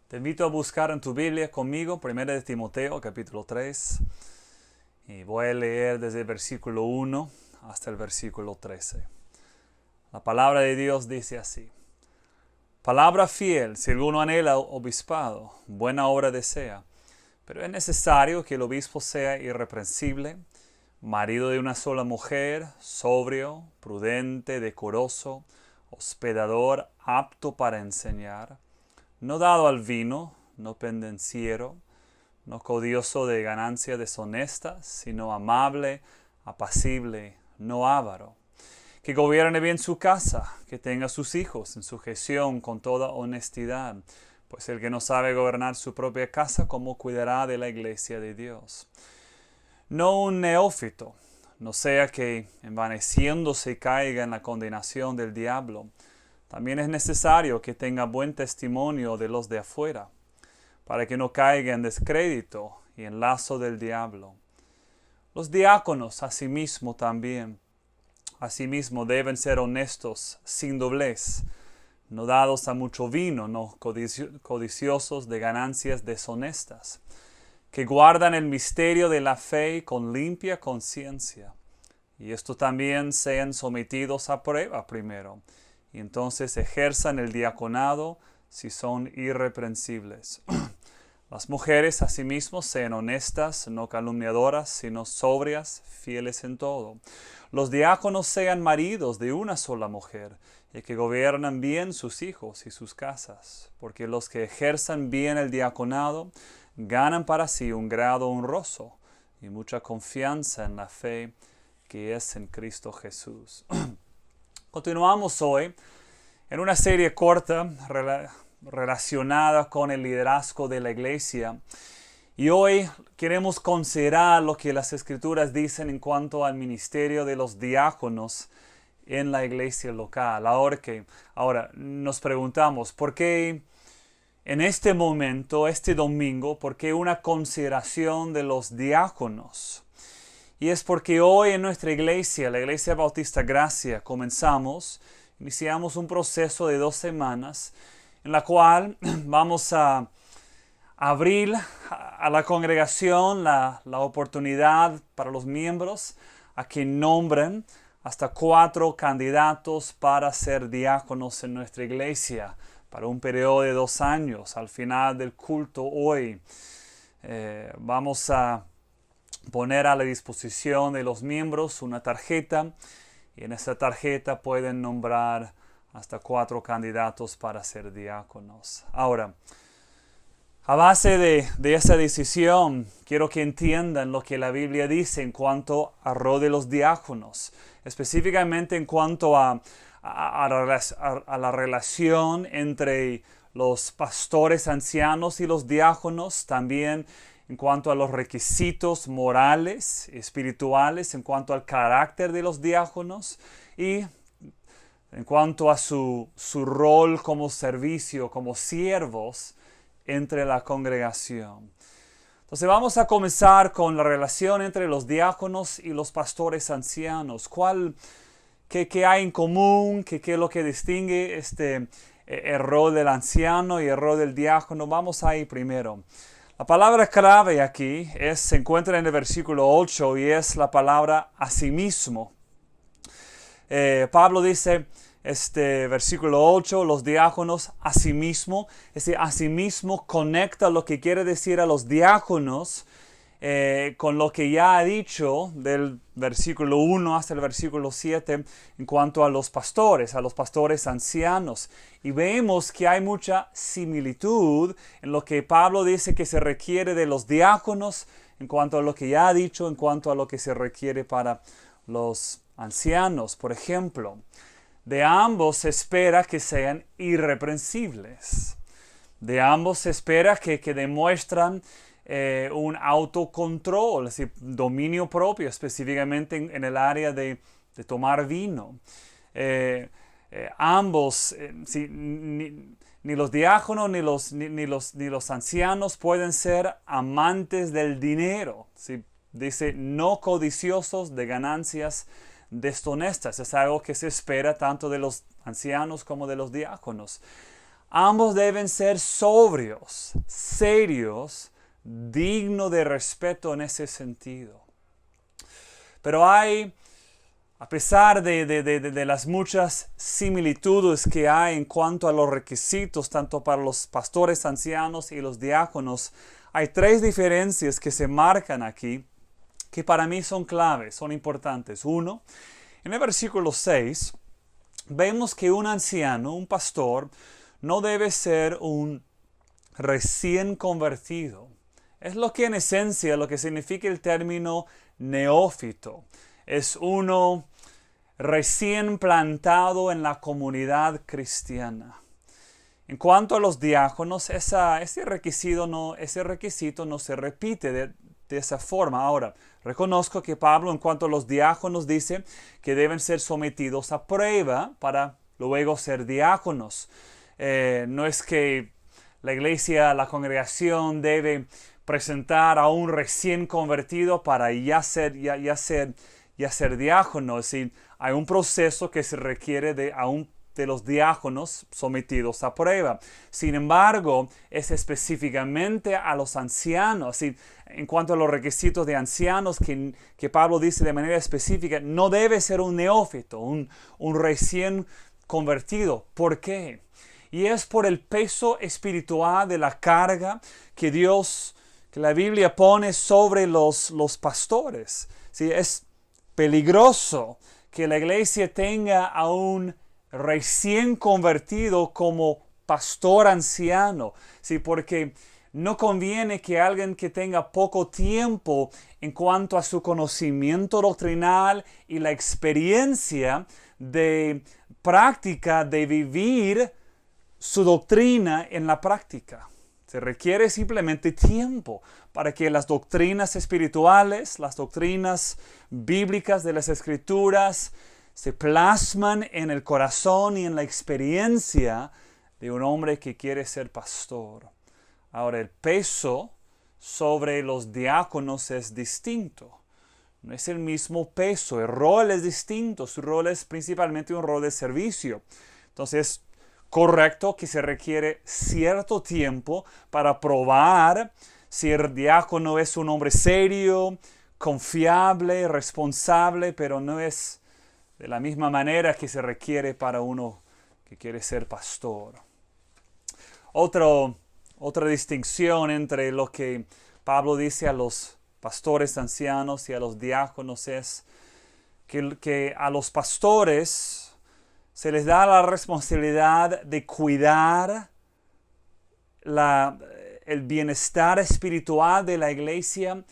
Te invito a buscar en tu Biblia conmigo 1 de Timoteo capítulo 3 y voy a leer desde el versículo 1 hasta el versículo 13. La palabra de Dios dice así: Palabra fiel, si alguno anhela obispado, buena obra desea, pero es necesario que el obispo sea irreprensible, marido de una sola mujer, sobrio, prudente, decoroso, hospedador, apto para enseñar, no dado al vino, no pendenciero, no codioso de ganancias deshonestas, sino amable, apacible, no avaro, que gobierne bien su casa, que tenga sus hijos en sujeción con toda honestidad, pues el que no sabe gobernar su propia casa, ¿cómo cuidará de la iglesia de Dios? No un neófito, no sea que envaneciéndose caiga en la condenación del diablo. También es necesario que tenga buen testimonio de los de afuera, para que no caiga en descrédito y en lazo del diablo. Los diáconos asimismo deben ser honestos, sin doblez, no dados a mucho vino, no codiciosos de ganancias deshonestas, que guardan el misterio de la fe con limpia conciencia. Y esto también sean sometidos a prueba primero, y entonces ejerzan el diaconado si son irreprensibles. Las mujeres asimismo sean honestas, no calumniadoras, sino sobrias, fieles en todo. Los diáconos sean maridos de una sola mujer, y que gobiernan bien sus hijos y sus casas, porque los que ejerzan bien el diaconado ganan para sí un grado honroso y mucha confianza en la fe que es en Cristo Jesús. Continuamos hoy en una serie corta relacionada con el liderazgo de la iglesia. Y hoy queremos considerar lo que las Escrituras dicen en cuanto al ministerio de los diáconos en la iglesia local. Ahora nos preguntamos, ¿por qué en este momento, este domingo, por qué una consideración de los diáconos? Y es porque hoy en nuestra iglesia, la Iglesia Bautista Gracia, iniciamos un proceso de 2 semanas en la cual vamos a abrir a la congregación la oportunidad para los miembros a que nombren hasta 4 candidatos para ser diáconos en nuestra iglesia para un periodo de 2 años. Al final del culto hoy vamos a poner a la disposición de los miembros una tarjeta, y en esa tarjeta pueden nombrar hasta 4 candidatos para ser diáconos. Ahora, a base de esa decisión, quiero que entiendan lo que la Biblia dice en cuanto al rol de los diáconos, específicamente en cuanto a la relación entre los pastores ancianos y los diáconos, también en cuanto a los requisitos morales, espirituales, en cuanto al carácter de los diáconos y en cuanto a su rol como servicio, como siervos entre la congregación. Entonces vamos a comenzar con la relación entre los diáconos y los pastores ancianos. ¿Qué hay en común? ¿Qué es lo que distingue el rol del anciano y el rol del diácono? Vamos ahí primero. La palabra clave aquí se encuentra en el versículo 8 y es la palabra asimismo. Pablo dice, versículo 8, los diáconos asimismo. Asimismo conecta lo que quiere decir a los diáconos con lo que ya ha dicho del versículo 1 hasta el versículo 7 en cuanto a los pastores ancianos. Y vemos que hay mucha similitud en lo que Pablo dice que se requiere de los diáconos en cuanto a lo que ya ha dicho, en cuanto a lo que se requiere para los ancianos. Por ejemplo, de ambos se espera que sean irreprensibles. De ambos se espera que demuestran un autocontrol, es decir, dominio propio, específicamente en el área de tomar vino. Ambos, ni los diáconos ni los ancianos pueden ser amantes del dinero. ¿Sí? Dice, no codiciosos de ganancias deshonestas. Es algo que se espera tanto de los ancianos como de los diáconos. Ambos deben ser sobrios, serios, dignos de respeto en ese sentido. Pero a pesar de las muchas similitudes que hay en cuanto a los requisitos, tanto para los pastores ancianos y los diáconos, hay tres diferencias que se marcan aquí, que para mí son claves, son importantes. Uno, en el versículo 6, vemos que un anciano, un pastor, no debe ser un recién convertido. Es lo que en esencia, lo que significa el término neófito. Es uno recién plantado en la comunidad cristiana. En cuanto a los diáconos, ese requisito no se repite de esa forma. Ahora, reconozco que Pablo en cuanto a los diáconos dice que deben ser sometidos a prueba para luego ser diáconos. No es que la iglesia, la congregación debe presentar a un recién convertido para ya ser diácono. Es decir, hay un proceso que se requiere de los diáconos sometidos a prueba. Sin embargo, es específicamente a los ancianos. Es decir, en cuanto a los requisitos de ancianos que Pablo dice de manera específica, no debe ser un neófito, un recién convertido. ¿Por qué? Y es por el peso espiritual de la carga que la Biblia pone sobre los pastores. ¿Sí? Es peligroso que la iglesia tenga a un recién convertido como pastor anciano. ¿Sí? Porque no conviene que alguien que tenga poco tiempo en cuanto a su conocimiento doctrinal y la experiencia de práctica de vivir su doctrina en la práctica. Se requiere simplemente tiempo para que las doctrinas espirituales, las doctrinas bíblicas de las Escrituras se plasman en el corazón y en la experiencia de un hombre que quiere ser pastor. Ahora, el peso sobre los diáconos es distinto. No es el mismo peso, el rol es distinto. Su rol es principalmente un rol de servicio. Entonces, correcto que se requiere cierto tiempo para probar si el diácono es un hombre serio, confiable, responsable, pero no es de la misma manera que se requiere para uno que quiere ser pastor. Otra distinción entre lo que Pablo dice a los pastores ancianos y a los diáconos es que a los pastores se les da la responsabilidad de cuidar el bienestar espiritual de la iglesia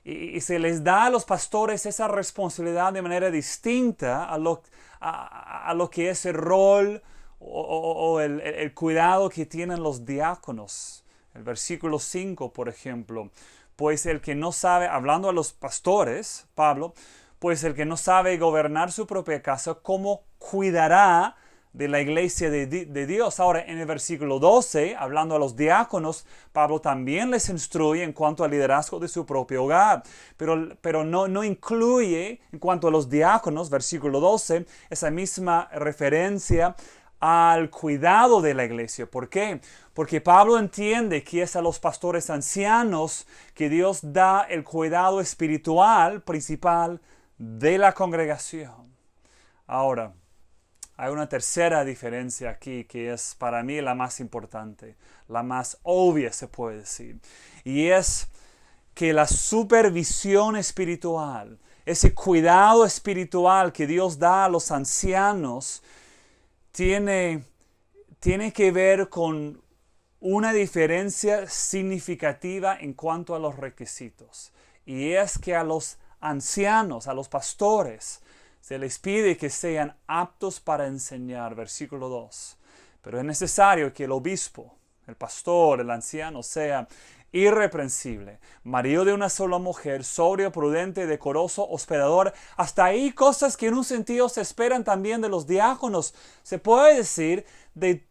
y se les da a los pastores esa responsabilidad de manera distinta a lo que es el rol o el cuidado que tienen los diáconos. El versículo 5, por ejemplo, pues el que no sabe, hablando a los pastores, Pablo, pues el que no sabe gobernar su propia casa, ¿cómo cuidará de la iglesia de Dios? Ahora, en el versículo 12, hablando a los diáconos, Pablo también les instruye en cuanto al liderazgo de su propio hogar. Pero no incluye, en cuanto a los diáconos, versículo 12, esa misma referencia al cuidado de la iglesia. ¿Por qué? Porque Pablo entiende que es a los pastores ancianos que Dios da el cuidado espiritual principal de la congregación. Ahora, hay una tercera diferencia aquí que es para mí la más importante, la más obvia se puede decir, y es que la supervisión espiritual, ese cuidado espiritual que Dios da a los ancianos, tiene que ver con una diferencia significativa en cuanto a los requisitos, y es que a los ancianos, a los pastores, se les pide que sean aptos para enseñar, versículo 2. Pero es necesario que el obispo, el pastor, el anciano sea irreprensible, marido de una sola mujer, sobrio, prudente, decoroso, hospedador. Hasta ahí cosas que en un sentido se esperan también de los diáconos. Se puede decir de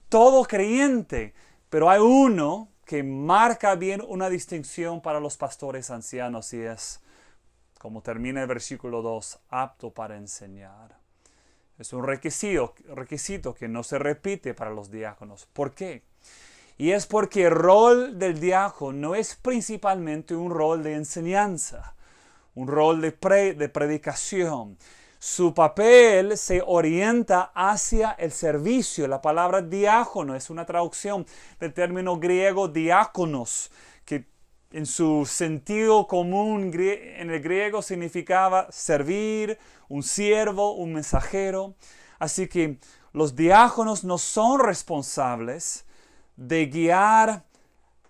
todo creyente, pero hay uno que marca bien una distinción para los pastores ancianos y es, como termina el versículo 2, apto para enseñar. Es un requisito que no se repite para los diáconos. ¿Por qué? Y es porque el rol del diácono no es principalmente un rol de enseñanza, un rol de predicación. Su papel se orienta hacia el servicio. La palabra diácono es una traducción del término griego diáconos, que en su sentido común en el griego significaba servir, un siervo, un mensajero. Así que los diáconos no son responsables de guiar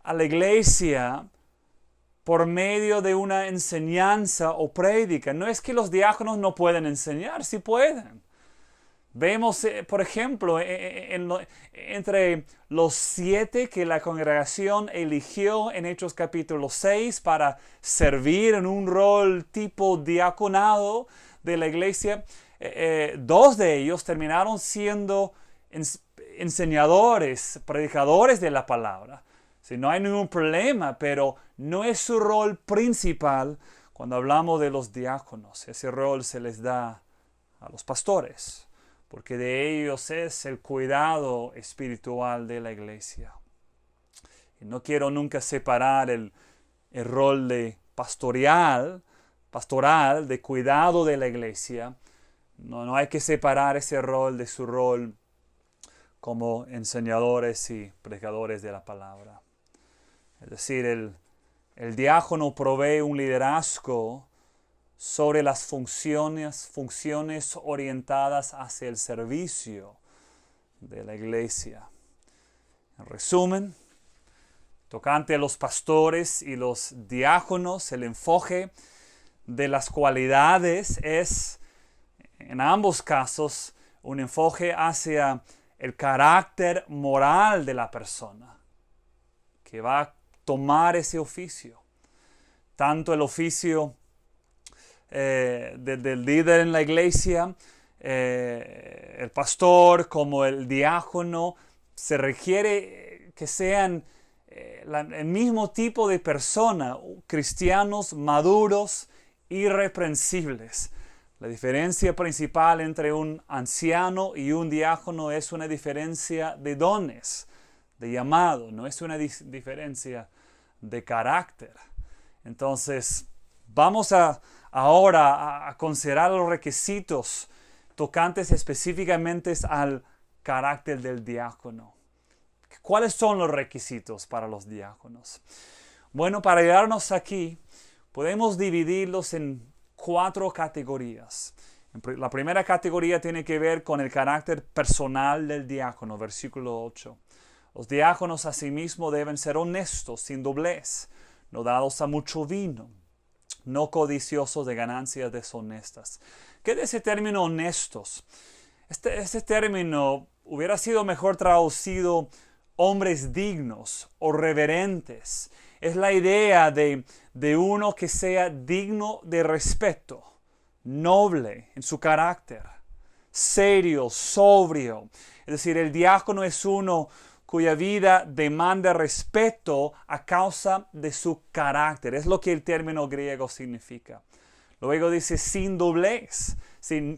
a la iglesia por medio de una enseñanza o prédica. No es que los diáconos no pueden enseñar, sí pueden. Vemos, por ejemplo, entre los 7 que la congregación eligió en Hechos capítulo 6 para servir en un rol tipo diaconado de la iglesia, 2 de ellos terminaron siendo enseñadores, predicadores de la palabra. Si no hay ningún problema, pero no es su rol principal cuando hablamos de los diáconos. Ese rol se les da a los pastores, porque de ellos es el cuidado espiritual de la iglesia. Y no quiero nunca separar el rol de pastoral, de cuidado de la iglesia. No hay que separar ese rol de su rol como enseñadores y predicadores de la palabra. Es decir, el diácono provee un liderazgo sobre las funciones orientadas hacia el servicio de la iglesia. En resumen, tocante a los pastores y los diáconos, el enfoque de las cualidades es, en ambos casos, un enfoque hacia el carácter moral de la persona que va a tomar ese oficio. Tanto el oficio del líder en la iglesia, el pastor, como el diácono, se requiere que sean el mismo tipo de persona, cristianos maduros, irreprensibles. La diferencia principal entre un anciano y un diácono es una diferencia de dones, de llamado, no es una diferencia de carácter. Entonces, vamos ahora a considerar los requisitos tocantes específicamente al carácter del diácono. ¿Cuáles son los requisitos para los diáconos? Bueno, para llegarnos aquí, podemos dividirlos en 4 categorías. La primera categoría tiene que ver con el carácter personal del diácono, versículo 8. Los diáconos asimismo deben ser honestos, sin doblez, no dados a mucho vino, no codiciosos de ganancias deshonestas. ¿Qué es ese término honestos? Este término hubiera sido mejor traducido hombres dignos o reverentes. Es la idea de uno que sea digno de respeto, noble en su carácter, serio, sobrio. Es decir, el diácono es uno cuya vida demanda respeto a causa de su carácter. Es lo que el término griego significa. Luego dice sin doblez,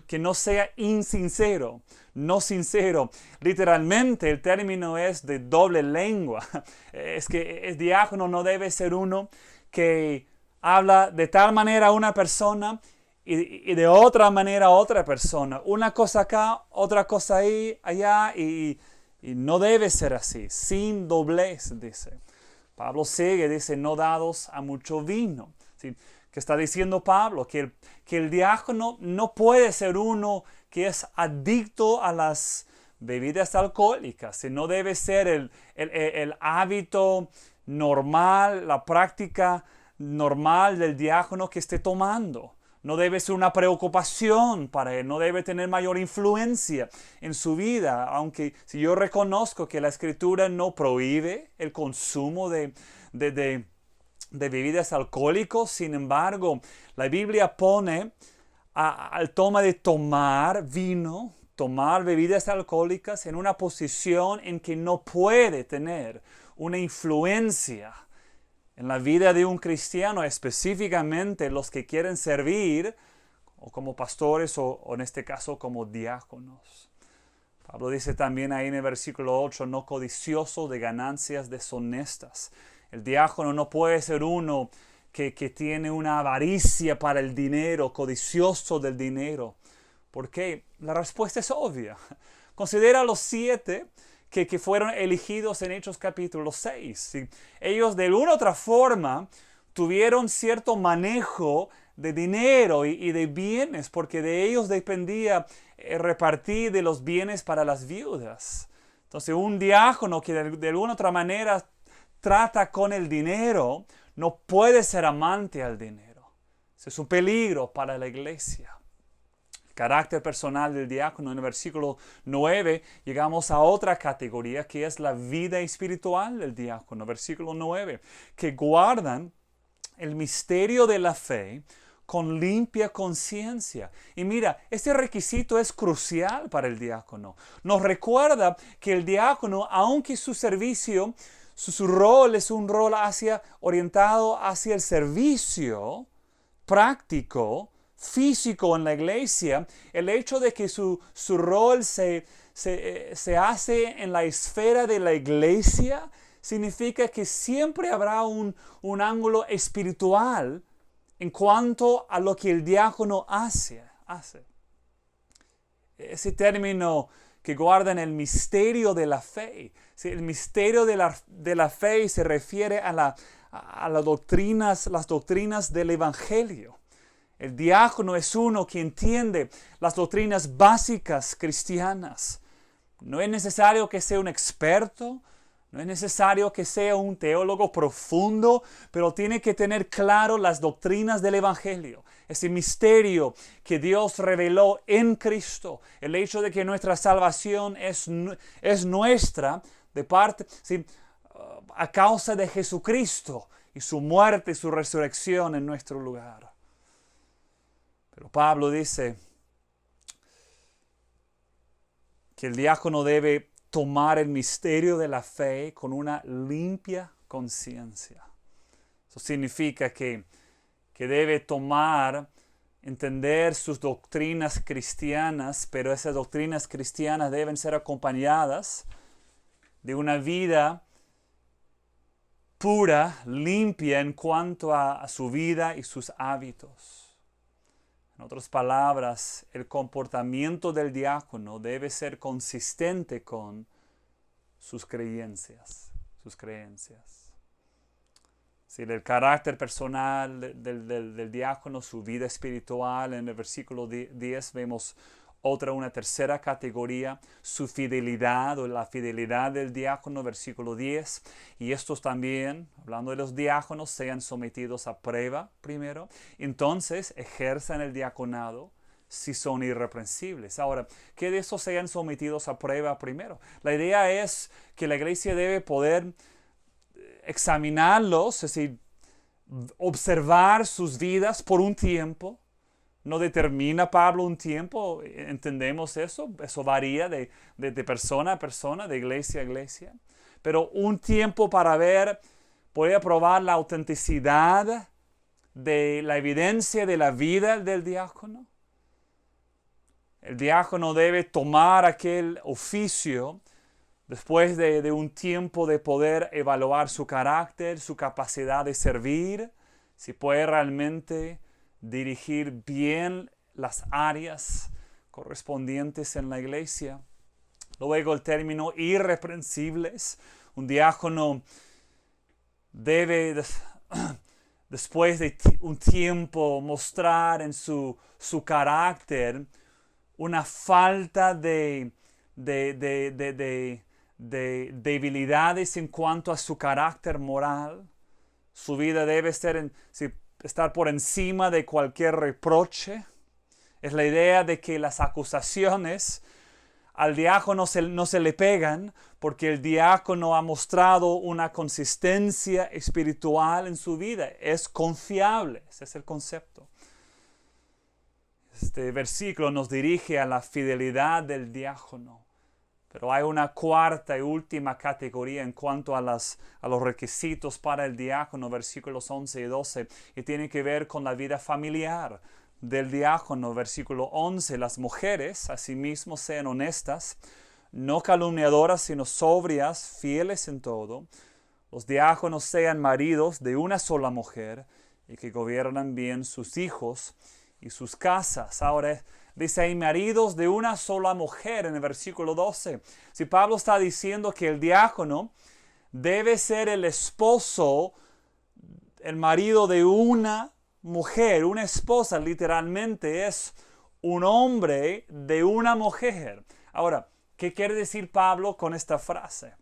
que no sea insincero, no sincero. Literalmente el término es de doble lengua. Es que el diácono no debe ser uno que habla de tal manera a una persona y de otra manera a otra persona. Una cosa acá, otra cosa ahí, allá y no debe ser así, sin doblez, dice. Pablo sigue, dice, no dados a mucho vino. ¿Sí? ¿Qué está diciendo Pablo? Que el diácono no puede ser uno que es adicto a las bebidas alcohólicas. No debe ser el hábito normal, la práctica normal del diácono que esté tomando. No debe ser una preocupación para él, no debe tener mayor influencia en su vida, aunque si yo reconozco que la Escritura no prohíbe el consumo de bebidas alcohólicas, sin embargo, la Biblia pone al toma de tomar vino, tomar bebidas alcohólicas en una posición en que no puede tener una influencia en la vida de un cristiano, específicamente los que quieren servir o como pastores o en este caso como diáconos. Pablo dice también ahí en el versículo 8, no codicioso de ganancias deshonestas. El diácono no puede ser uno que tiene una avaricia para el dinero, codicioso del dinero. ¿Por qué? La respuesta es obvia. Considera los 7 que fueron elegidos en Hechos capítulo 6. ¿Sí? Ellos de una u otra forma tuvieron cierto manejo de dinero y de bienes, porque de ellos dependía repartir de los bienes para las viudas. Entonces un diácono que de alguna u otra manera trata con el dinero, no puede ser amante al dinero. Ese es un peligro para la iglesia. El carácter personal del diácono, en el versículo 9, llegamos a otra categoría que es la vida espiritual del diácono. Versículo 9, que guardan el misterio de la fe con limpia conciencia. Y mira, este requisito es crucial para el diácono. Nos recuerda que el diácono, aunque su servicio, su rol es un rol orientado hacia el servicio práctico, físico en la iglesia, el hecho de que su rol se hace en la esfera de la iglesia significa que siempre habrá un ángulo espiritual en cuanto a lo que el diácono hace. Ese término que guardan el misterio de la fe. ¿Sí? El misterio de la fe se refiere a las doctrinas del Evangelio. El diácono es uno que entiende las doctrinas básicas cristianas. No es necesario que sea un experto, no es necesario que sea un teólogo profundo, pero tiene que tener claro las doctrinas del Evangelio. Ese misterio que Dios reveló en Cristo. El hecho de que nuestra salvación es nuestra de parte, ¿sí? A causa de Jesucristo y su muerte y su resurrección en nuestro lugar. Pero Pablo dice que el diácono debe tomar el misterio de la fe con una limpia conciencia. Eso significa que debe entender sus doctrinas cristianas, pero esas doctrinas cristianas deben ser acompañadas de una vida pura, limpia en cuanto a su vida y sus hábitos. En otras palabras, el comportamiento del diácono debe ser consistente con sus creencias. Si el carácter personal del diácono, su vida espiritual, en el versículo 10 vemos una tercera categoría, su fidelidad o la fidelidad del diácono, versículo 10. Y estos también, hablando de los diáconos, sean sometidos a prueba primero. Entonces ejerzan el diaconado si son irreprensibles. Ahora, que de esos sean sometidos a prueba primero. La idea es que la iglesia debe poder examinarlos, es decir, observar sus vidas por un tiempo. No determina Pablo un tiempo, entendemos eso varía de persona a persona, de iglesia a iglesia. Pero un tiempo para poder probar la autenticidad de la evidencia de la vida del diácono. El diácono debe tomar aquel oficio después de un tiempo de poder evaluar su carácter, su capacidad de servir, si puede realmente dirigir bien las áreas correspondientes en la iglesia. Luego el término irreprensibles. Un diácono debe, después de un tiempo, mostrar en su carácter una falta de debilidades en cuanto a su carácter moral. Su vida debe estar por encima de cualquier reproche. Es la idea de que las acusaciones al diácono no se le pegan porque el diácono ha mostrado una consistencia espiritual en su vida. Es confiable. Ese es el concepto. Este versículo nos dirige a la fidelidad del diácono. Pero hay una cuarta y última categoría en cuanto a los requisitos para el diácono, versículos 11 y 12, y tiene que ver con la vida familiar. del diácono, versículo 11, las mujeres, asimismo, sean honestas, no calumniadoras, sino sobrias, fieles en todo. Los diáconos sean maridos de una sola mujer y que gobiernan bien sus hijos y sus casas. Ahora dice ahí maridos de una sola mujer en el versículo 12. Si Pablo está diciendo que el diácono debe ser el esposo, el marido de una mujer, una esposa literalmente es un hombre de una mujer. Ahora, ¿qué quiere decir Pablo con esta frase?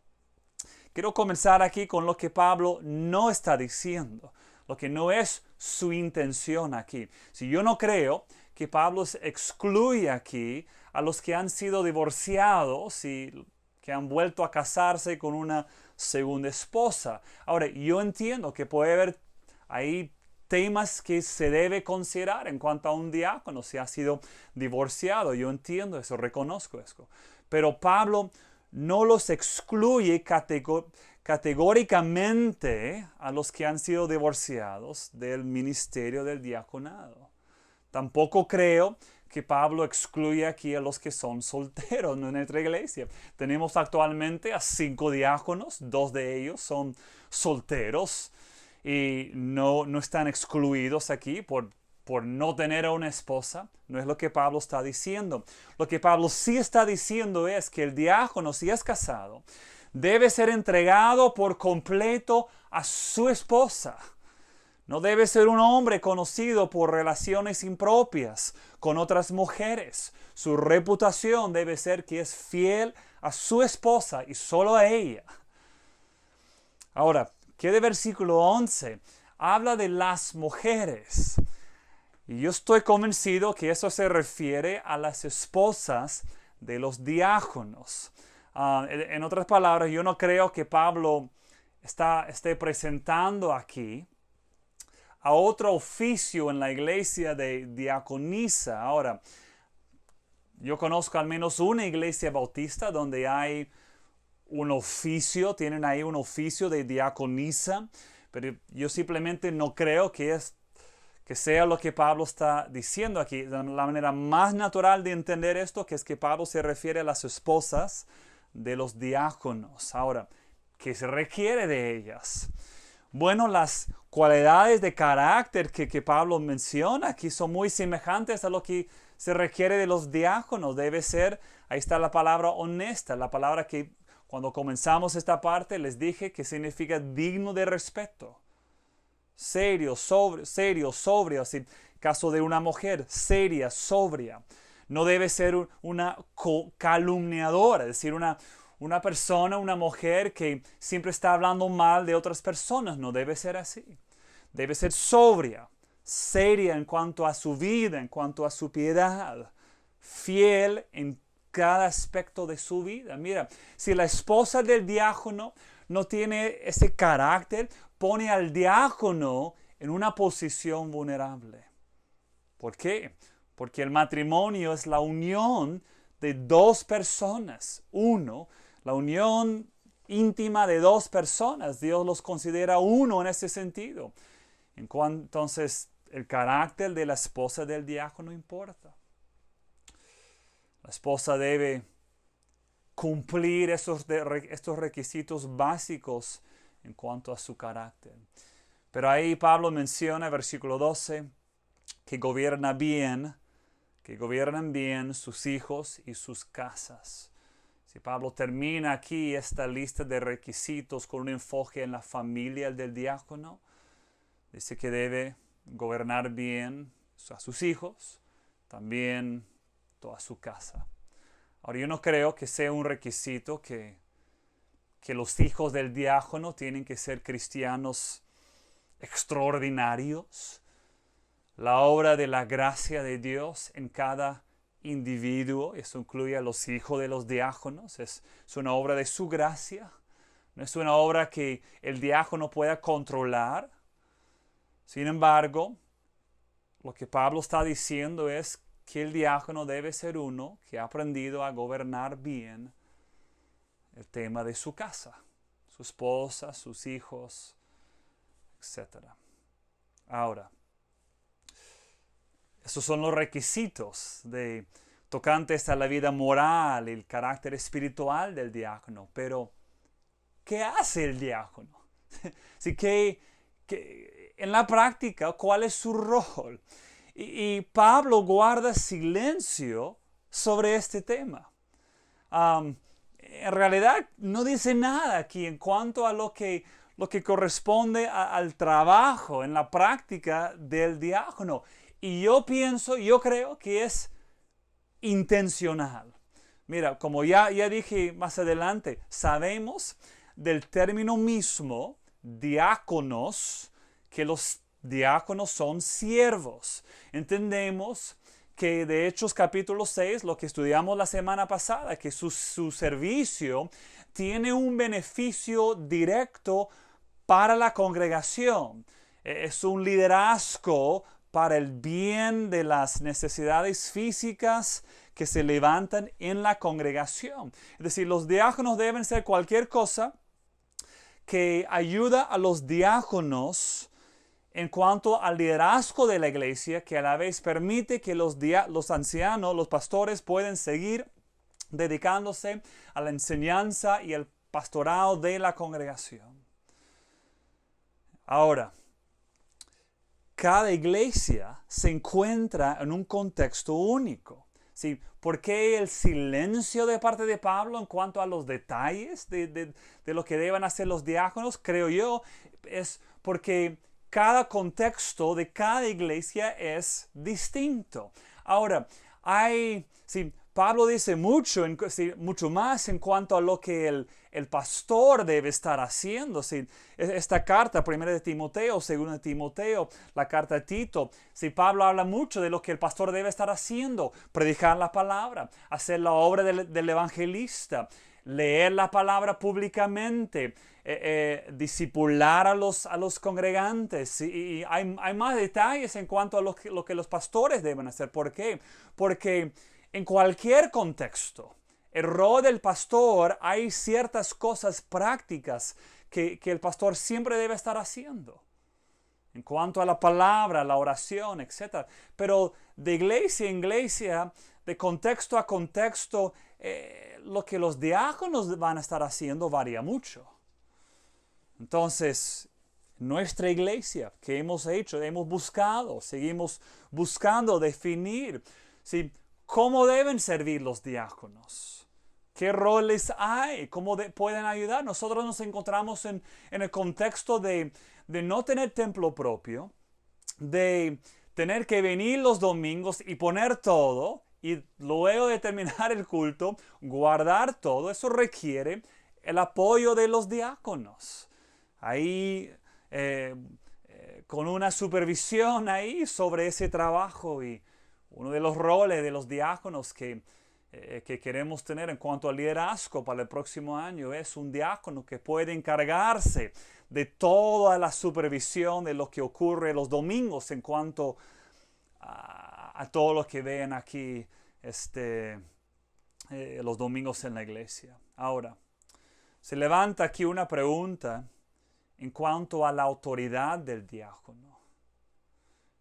Quiero comenzar aquí con lo que Pablo no está diciendo, lo que no es su intención aquí. Si yo no creo que Pablo excluye aquí a los que han sido divorciados y que han vuelto a casarse con una segunda esposa. Ahora, yo entiendo que puede haber ahí temas que se debe considerar en cuanto a un diácono si ha sido divorciado. Yo entiendo eso, reconozco eso. Pero Pablo no los excluye categóricamente a los que han sido divorciados del ministerio del diaconado. Tampoco creo que Pablo excluye aquí a los que son solteros en nuestra iglesia. Tenemos actualmente a 5 diáconos, 2 de ellos son solteros y no están excluidos aquí por no tener a una esposa. No es lo que Pablo está diciendo. Lo que Pablo sí está diciendo es que el diácono, si es casado, debe ser entregado por completo a su esposa. No debe ser un hombre conocido por relaciones impropias con otras mujeres. Su reputación debe ser que es fiel a su esposa y solo a ella. Ahora, ¿qué de versículo 11? Habla de las mujeres. Y yo estoy convencido que eso se refiere a las esposas de los diáconos. En otras palabras, yo no creo que Pablo esté presentando aquí a otro oficio en la iglesia de diaconisa. Ahora, yo conozco al menos una iglesia bautista donde hay un oficio, tienen ahí un oficio de diaconisa, pero yo simplemente no creo que sea lo que Pablo está diciendo aquí. La manera más natural de entender esto que es que Pablo se refiere a las esposas de los diáconos. Ahora, ¿qué se requiere de ellas? Bueno, las cualidades de carácter que Pablo menciona aquí son muy semejantes a lo que se requiere de los diáconos. Debe ser, ahí está la palabra honesta, la palabra que cuando comenzamos esta parte les dije que significa digno de respeto. Serio, sobrio, así, caso de una mujer, seria, sobria. No debe ser una calumniadora, es decir, una persona, una mujer que siempre está hablando mal de otras personas. No debe ser así. Debe ser sobria, seria en cuanto a su vida, en cuanto a su piedad, fiel en cada aspecto de su vida. Mira, si la esposa del diácono no tiene ese carácter, pone al diácono en una posición vulnerable. ¿Por qué? Porque el matrimonio es la unión de 2 personas. La unión íntima de 2 personas. Dios los considera uno en ese sentido. Entonces, el carácter de la esposa del diácono importa. La esposa debe cumplir estos requisitos básicos en cuanto a su carácter. Pero ahí Pablo menciona, versículo 12, que gobiernan bien sus hijos y sus casas. Si Pablo termina aquí esta lista de requisitos con un enfoque en la familia del diácono, dice que debe gobernar bien a sus hijos, también toda su casa. Ahora, yo no creo que sea un requisito que los hijos del diácono tienen que ser cristianos extraordinarios. La obra de la gracia de Dios en cada individuo, eso incluye a los hijos de los diáconos, es una obra de su gracia, no es una obra que el diácono pueda controlar. Sin embargo, lo que Pablo está diciendo es que el diácono debe ser uno que ha aprendido a gobernar bien el tema de su casa, su esposa, sus hijos, etc. Ahora, Esos son los requisitos tocantes a la vida moral y el carácter espiritual del diácono. Pero, ¿qué hace el diácono? Así que en la práctica, ¿cuál es su rol? Y Pablo guarda silencio sobre este tema. En realidad no dice nada aquí en cuanto a lo que corresponde al trabajo en la práctica del diácono. Y yo creo que es intencional. Mira, como ya dije más adelante, sabemos del término mismo, diáconos, que los diáconos son siervos. Entendemos que de Hechos capítulo 6, lo que estudiamos la semana pasada, que su servicio tiene un beneficio directo para la congregación. Es un liderazgo para el bien de las necesidades físicas que se levantan en la congregación. Es decir, los diáconos deben ser cualquier cosa que ayuda a los diáconos en cuanto al liderazgo de la iglesia, que a la vez permite que los ancianos, los pastores, pueden seguir dedicándose a la enseñanza y el pastorado de la congregación. Ahora, cada iglesia se encuentra en un contexto único. ¿Sí? ¿Por qué el silencio de parte de Pablo en cuanto a los detalles de lo que deben hacer los diáconos? Creo yo, es porque cada contexto de cada iglesia es distinto. Ahora, Pablo dice mucho más en cuanto a lo que el pastor debe estar haciendo. Esta carta, 1 de Timoteo, 2 de Timoteo, la carta a Tito, Pablo habla mucho de lo que el pastor debe estar haciendo: predicar la palabra, hacer la obra del evangelista, leer la palabra públicamente, discipular a los congregantes. Y hay más detalles en cuanto a lo que los pastores deben hacer. ¿Por qué? Porque en cualquier contexto, el rol del pastor, hay ciertas cosas prácticas que el pastor siempre debe estar haciendo. En cuanto a la palabra, la oración, etc. Pero de iglesia en iglesia, de contexto a contexto, lo que los diáconos van a estar haciendo varía mucho. Entonces, nuestra iglesia, ¿qué hemos hecho? Seguimos buscando definir, ¿sí?, cómo deben servir los diáconos. ¿Qué roles hay? ¿Cómo pueden ayudar? Nosotros nos encontramos en el contexto de no tener templo propio, de tener que venir los domingos y poner todo, y luego de terminar el culto, guardar todo. Eso requiere el apoyo de los diáconos. Ahí, con una supervisión ahí sobre ese trabajo. Y uno de los roles de los diáconos que queremos tener en cuanto al liderazgo para el próximo año es un diácono que puede encargarse de toda la supervisión de lo que ocurre los domingos en cuanto a todo lo que ven aquí los domingos en la iglesia. Ahora, se levanta aquí una pregunta en cuanto a la autoridad del diácono,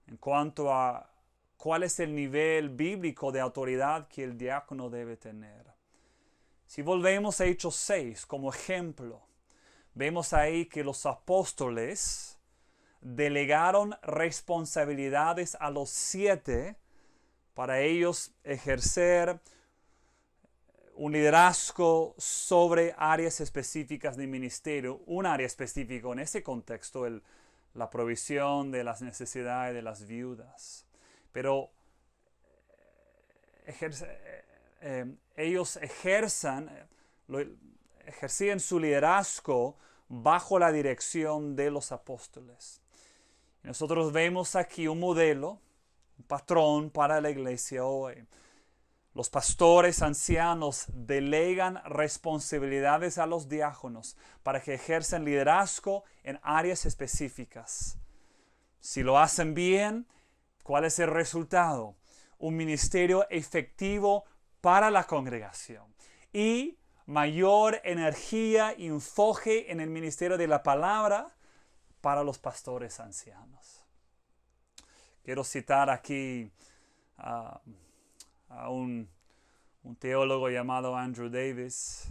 en cuanto a cuál es el nivel bíblico de autoridad que el diácono debe tener. Si volvemos a Hechos 6 como ejemplo, vemos ahí que los apóstoles delegaron responsabilidades a los 7 para ellos ejercer un liderazgo sobre áreas específicas de ministerio. Un área específica en ese contexto, la provisión de las necesidades de las viudas. Pero ellos ejercían su liderazgo bajo la dirección de los apóstoles. Nosotros vemos aquí un modelo, un patrón para la iglesia hoy. Los pastores ancianos delegan responsabilidades a los diáconos para que ejerzan liderazgo en áreas específicas. Si lo hacen bien, ¿cuál es el resultado? Un ministerio efectivo para la congregación y mayor energía y enfoque en el ministerio de la palabra para los pastores ancianos. Quiero citar aquí a un teólogo llamado Andrew Davis.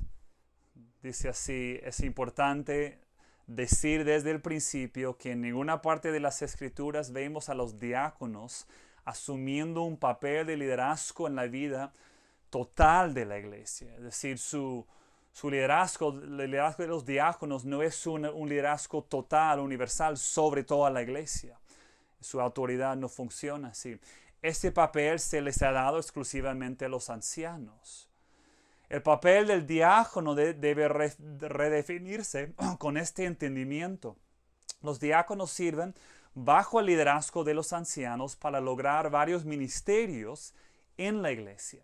Dice así: es importante decir desde el principio que en ninguna parte de las Escrituras vemos a los diáconos asumiendo un papel de liderazgo en la vida total de la iglesia. Es decir, su liderazgo, el liderazgo de los diáconos no es un liderazgo total, universal sobre toda la iglesia. Su autoridad no funciona así. Este papel se les ha dado exclusivamente a los ancianos. El papel del diácono debe redefinirse con este entendimiento. Los diáconos sirven bajo el liderazgo de los ancianos para lograr varios ministerios en la iglesia.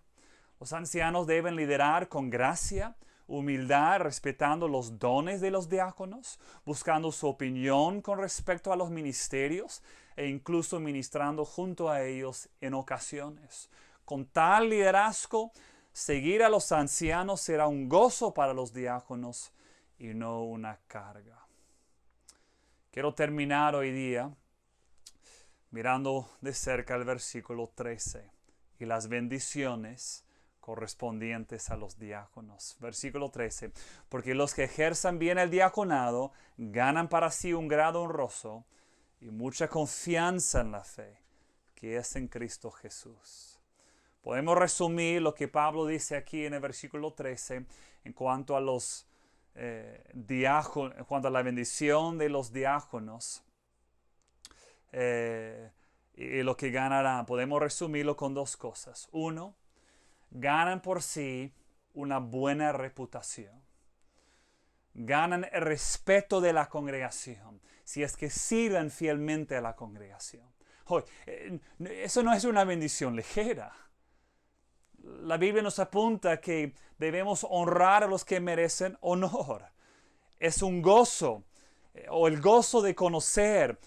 Los ancianos deben liderar con gracia, humildad, respetando los dones de los diáconos, buscando su opinión con respecto a los ministerios e incluso ministrando junto a ellos en ocasiones. Con tal liderazgo, seguir a los ancianos será un gozo para los diáconos y no una carga. Quiero terminar hoy día mirando de cerca el versículo 13 y las bendiciones correspondientes a los diáconos. Versículo 13. Porque los que ejerzan bien el diaconado ganan para sí un grado honroso y mucha confianza en la fe, que es en Cristo Jesús. Podemos resumir lo que Pablo dice aquí en el versículo 13 en cuanto a los diáconos, en cuanto a la bendición de los diáconos y lo que ganarán. Podemos resumirlo con dos cosas. Uno, ganan por sí una buena reputación. Ganan el respeto de la congregación, si es que sirven fielmente a la congregación. Eso no es una bendición ligera. La Biblia nos apunta que debemos honrar a los que merecen honor. Es un gozo, o el gozo de conocer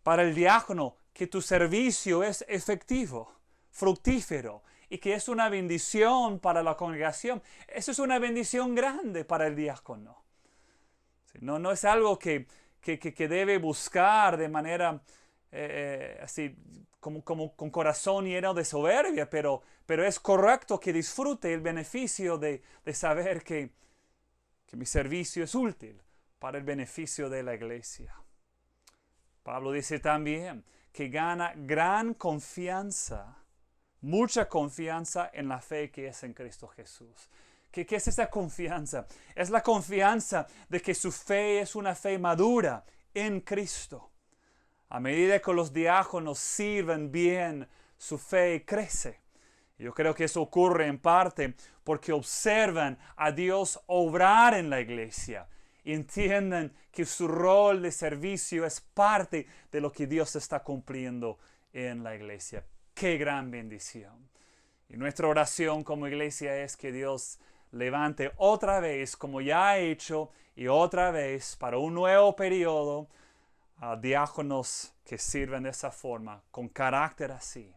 para el diácono que tu servicio es efectivo, fructífero, y que es una bendición para la congregación. Eso es una bendición grande para el diácono. No es algo que debe buscar de manera así como con corazón lleno de soberbia, pero es correcto que disfrute el beneficio de saber que mi servicio es útil para el beneficio de la iglesia. Pablo dice también que gana gran confianza, mucha confianza en la fe que es en Cristo Jesús. ¿Qué es esa confianza? Es la confianza de que su fe es una fe madura en Cristo. A medida que los diáconos sirven bien, su fe crece. Yo creo que eso ocurre en parte porque observan a Dios obrar en la iglesia y entienden que su rol de servicio es parte de lo que Dios está cumpliendo en la iglesia. ¡Qué gran bendición! Y nuestra oración como iglesia es que Dios levante otra vez, como ya ha hecho, y otra vez para un nuevo periodo, a diáconos que sirven de esa forma, con carácter así.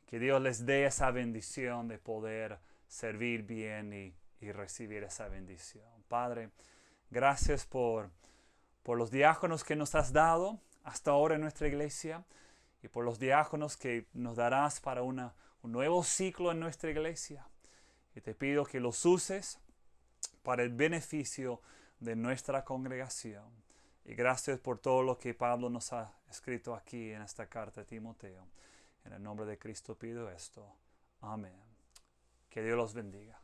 Que Dios les dé esa bendición de poder servir bien y recibir esa bendición. Padre, gracias por los diáconos que nos has dado hasta ahora en nuestra iglesia y por los diáconos que nos darás para un nuevo ciclo en nuestra iglesia. Y te pido que los uses para el beneficio de nuestra congregación. Y gracias por todo lo que Pablo nos ha escrito aquí en esta carta a Timoteo. En el nombre de Cristo pido esto. Amén. Que Dios los bendiga.